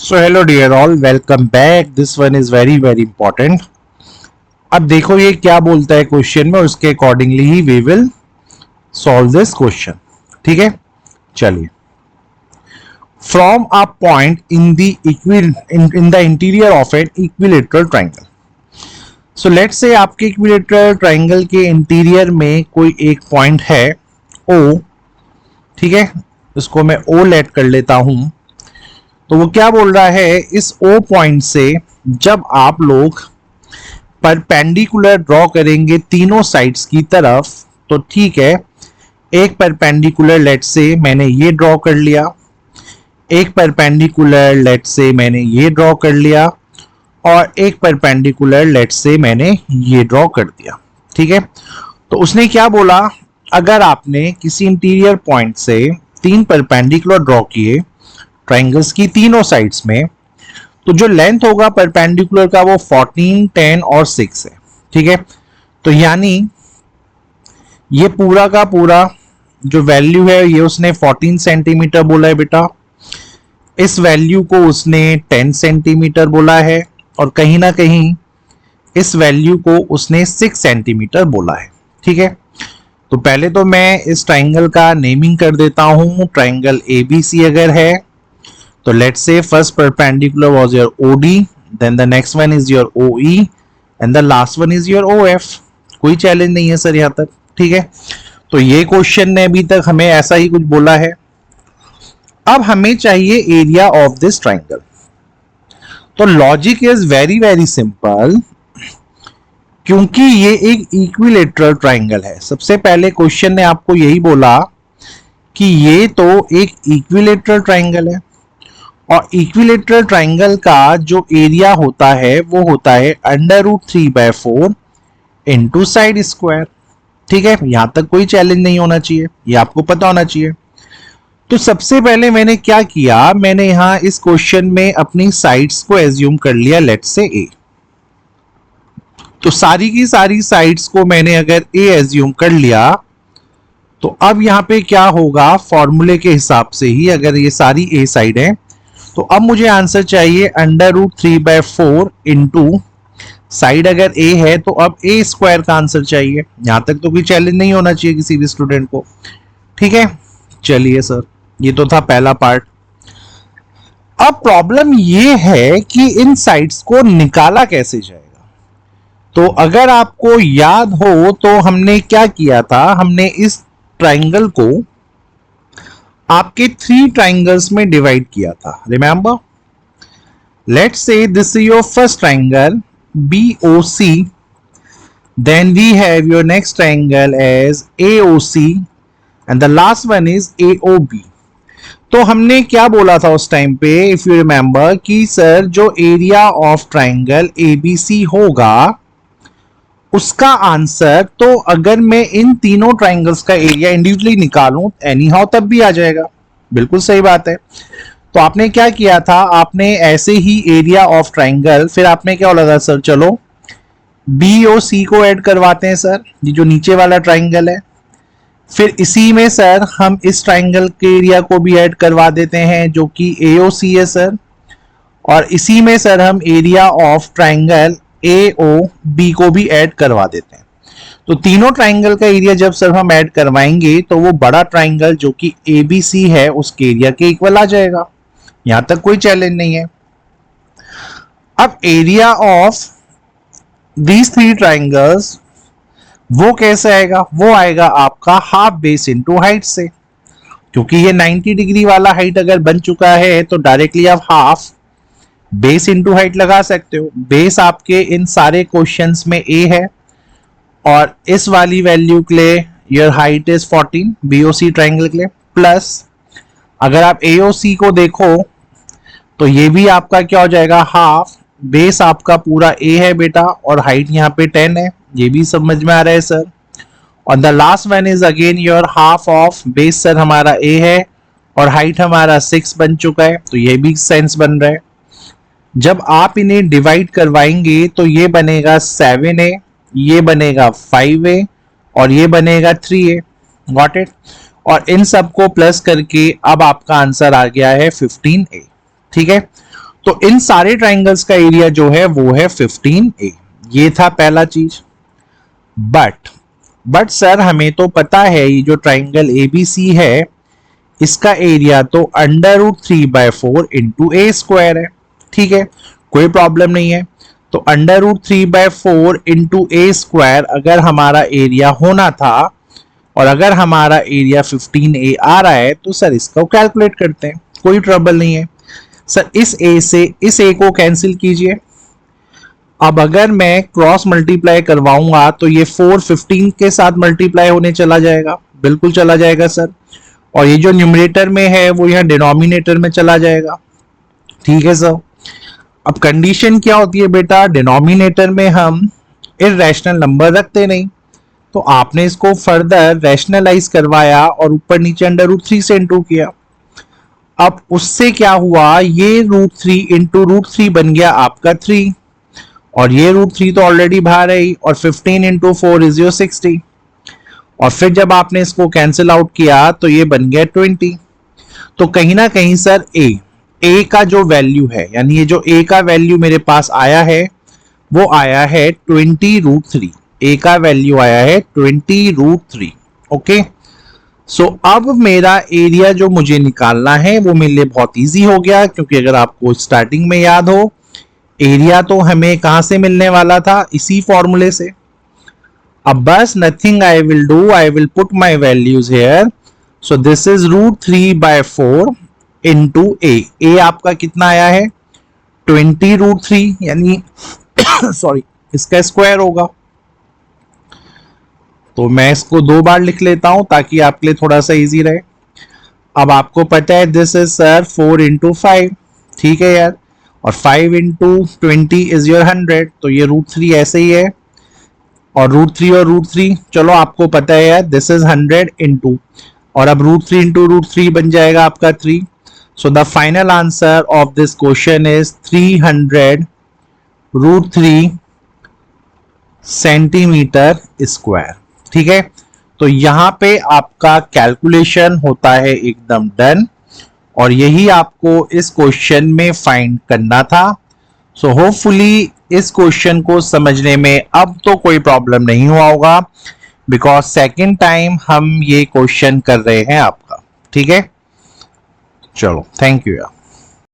So hello dear all, welcome back. This one is very important. अब देखो ये क्या बोलता है क्वेश्चन में, उसके अकॉर्डिंगली ही we will solve this question. ठीक है, चलिए. From a point in the interior of an equilateral triangle. So let's say आपके इक्विलेटरल ट्राइंगल के इंटीरियर में कोई एक पॉइंट है O. ठीक है, इसको मैं O लेट कर लेता हूं. तो वो क्या बोल रहा है, इस O पॉइंट से जब आप लोग परपेंडिकुलर ड्रॉ करेंगे तीनों साइड्स की तरफ, तो ठीक है, एक परपेंडिकुलर लेट से मैंने ये ड्रॉ कर लिया, एक परपेंडिकुलर लेट से मैंने ये ड्रॉ कर लिया, और एक परपेंडिकुलर लेट से मैंने ये ड्रॉ कर दिया. ठीक है, तो उसने क्या बोला, अगर आपने किसी इंटीरियर पॉइंट से तीन परपेंडिकुलर ड्रॉ किए ट्राइंगल्स की तीनों साइड्स में, तो जो लेंथ होगा परपेंडिकुलर का वो 14, 10 और 6 है. ठीक है, तो यानी ये पूरा का पूरा जो वैल्यू है ये उसने 14 सेंटीमीटर बोला है बेटा, इस वैल्यू को उसने 10 सेंटीमीटर बोला है, और कहीं ना कहीं इस वैल्यू को उसने 6 सेंटीमीटर बोला है. ठीक है, तो पहले तो मैं इस ट्राइंगल का नेमिंग कर देता हूं. ट्राइंगल ABC अगर है तो let's say first perpendicular was your OD, then the next one is your OE and the last one is your OF. कोई चैलेंज नहीं है सर यहां तक. ठीक है, तो ये क्वेश्चन ने अभी तक हमें ऐसा ही कुछ बोला है. अब हमें चाहिए एरिया ऑफ दिस ट्राइंगल. तो लॉजिक इज वेरी सिंपल, क्योंकि ये एक इक्विलेटरल ट्राइंगल है. सबसे पहले क्वेश्चन ने आपको यही बोला कि ये तो एक इक्विलेटरल ट्राइंगल है, और इक्विलेटरल ट्राइंगल का जो एरिया होता है वो होता है √3/4 इंटू साइड स्क्वायर. ठीक है, यहां तक कोई चैलेंज नहीं होना चाहिए, ये आपको पता होना चाहिए. तो सबसे पहले मैंने क्या किया, मैंने यहां इस क्वेश्चन में अपनी साइड्स को एज्यूम कर लिया, लेट्स से A. तो सारी की सारी साइड्स को मैंने अगर A एज्यूम कर लिया, तो अब यहां पे क्या होगा, फॉर्मूले के हिसाब से ही अगर ये सारी A साइड है, तो अब मुझे आंसर चाहिए √3/4 इंटू साइड अगर A है तो अब A स्क्वायर का आंसर चाहिए. यहां तक तो कोई चैलेंज नहीं होना चाहिए किसी भी स्टूडेंट को. ठीक है, चलिए सर, ये तो था पहला पार्ट. अब प्रॉब्लम ये है कि इन साइड्स को निकाला कैसे जाएगा. तो अगर आपको याद हो तो हमने क्या किया था, हमने इस ट्राइंगल को आपके 3 ट्राइंगल्स में डिवाइड किया था. Remember, let's say this is your first triangle BOC, then we have your next triangle as AOC and the last one is AOB. तो हमने क्या बोला था उस टाइम पे, इफ यू रिमेंबर, कि सर जो एरिया ऑफ ट्राइंगल ABC होगा उसका आंसर, तो अगर मैं इन तीनों ट्राइंगल्स का एरिया इंडिविजुअली निकालूं एनी हाउ तब भी आ जाएगा. बिल्कुल सही बात है. तो आपने क्या किया था, आपने ऐसे ही एरिया ऑफ ट्राइंगल, फिर आपने क्या बोला था, सर चलो BOC को ऐड करवाते हैं सर, ये जो नीचे वाला ट्राइंगल है, फिर इसी में सर हम इस ट्राइंगल के एरिया को भी ऐड करवा देते हैं जो कि AOC है सर, और इसी में सर हम एरिया ऑफ ट्राइंगल AOB को भी ऐड करवा देते हैं. तो तीनों ट्राइंगल का एरिया जब सर हम ऐड करवाएंगे तो वो बड़ा ट्राइंगल जो कि ABC है उसके एरिया के इक्वल आ जाएगा. यहां तक कोई चैलेंज नहीं है. अब एरिया ऑफ दीज 3 ट्राइंगल्स वो कैसे आएगा, वो आएगा आपका हाफ बेस इनटू हाइट से, क्योंकि ये 90 डिग्री वाला हाइट अगर बन चुका है तो डायरेक्टली आप हाफ बेस इनटू हाइट लगा सकते हो. बेस आपके इन सारे क्वेश्चंस में A है, और इस वाली वैल्यू के लिए your height is 14 BOC triangle के लिए, प्लस अगर आप AOC को देखो तो ये भी आपका क्या हो जाएगा, हाफ बेस आपका पूरा A है बेटा, और हाइट यहाँ पे 10 है. ये भी समझ में आ रहा है सर. और the last one is again your half of base, sir हमारा A है और हाइट हमारा 6 बन चुका है, तो ये भी सेंस बन रहा है. जब आप इन्हें डिवाइड करवाएंगे तो ये बनेगा 7A, ये बनेगा 5A और ये बनेगा 3A. Got it. और इन सबको प्लस करके अब आपका आंसर आ गया है 15A. ठीक है, तो इन सारे ट्राइंगल्स का एरिया जो है वो है 15A। ये था पहला चीज। बट सर हमें तो पता है ये जो ट्राइंगल ABC है इसका एरिया तो √3/4 इंटू ए स्क्वायर है। ठीक है, कोई प्रॉब्लम नहीं है। तो √3/4 इंटू ए स्क्वायर अगर हमारा एरिया होना था और अगर हमारा एरिया 15A आ रहा है तो सर इसको कैलकुलेट करते हैं, कोई ट्रबल नहीं है। सर इस ए से इस ए को कैंसिल कीजिए। अब अगर मैं क्रॉस मल्टीप्लाई करवाऊंगा तो ये 4 15 के साथ मल्टीप्लाई होने चला जाएगा, बिल्कुल चला जाएगा सर। और ये जो न्यूमरेटर में है वो यहाँ डिनोमिनेटर में चला जाएगा। ठीक है सर। अब कंडीशन क्या होती है बेटा, डिनोमिनेटर में हम इररेशनल नंबर रखते नहीं, तो आपने इसको फर्दर रैशनलाइज करवाया और ऊपर नीचे √3 से इंटू किया। अब उससे क्या हुआ, ये √3 इंटू √3 बन गया आपका 3 और ये √3 तो ऑलरेडी बाहर है ही, और 15 इंटू 4 इज योर 60। और फिर जब आपने इसको कैंसिल आउट किया तो ये बन गया 20। तो कहीं ना कहीं सर ए का जो वैल्यू है, यानी ये जो ए का वैल्यू मेरे पास आया है वो आया है 20√3। ए का वैल्यू आया है 20√3। ओके, सो अब मेरा एरिया जो मुझे निकालना है वो मेरे लिए बहुत इजी हो गया, क्योंकि अगर आपको स्टार्टिंग में याद हो एरिया तो हमें कहां से मिलने वाला था, इसी फॉर्मूले से। अब बस nothing I will do, I will put my values here. So this is √3/4 into a आपका कितना आया है 20√3, यानी सॉरी इसका स्क्वायर होगा। तो मैं इसको 2 बार लिख लेता हूं ताकि आपके लिए थोड़ा सा इजी रहे। अब आपको पता है दिस इज सर 4 इंटू 5, ठीक है यार, और 5 इंटू 20 इज योर 100, तो ये √3 ऐसे ही है। और √3 और √3 चलो आपको पता है यार, दिस इज 100 इंटू, और अब √3 इंटू √3 बन जाएगा आपका 3। So the final answer of this question is 300√3 centimetre square. ठीक है, तो यहां पे आपका कैलकुलेशन होता है एकदम डन, और यही आपको इस क्वेश्चन में फाइंड करना था। सो होपफुली इस क्वेश्चन को समझने में अब तो कोई प्रॉब्लम नहीं हुआ होगा, बिकॉज सेकेंड टाइम हम ये क्वेश्चन कर रहे हैं आपका। ठीक है, चलो थैंक यू यार।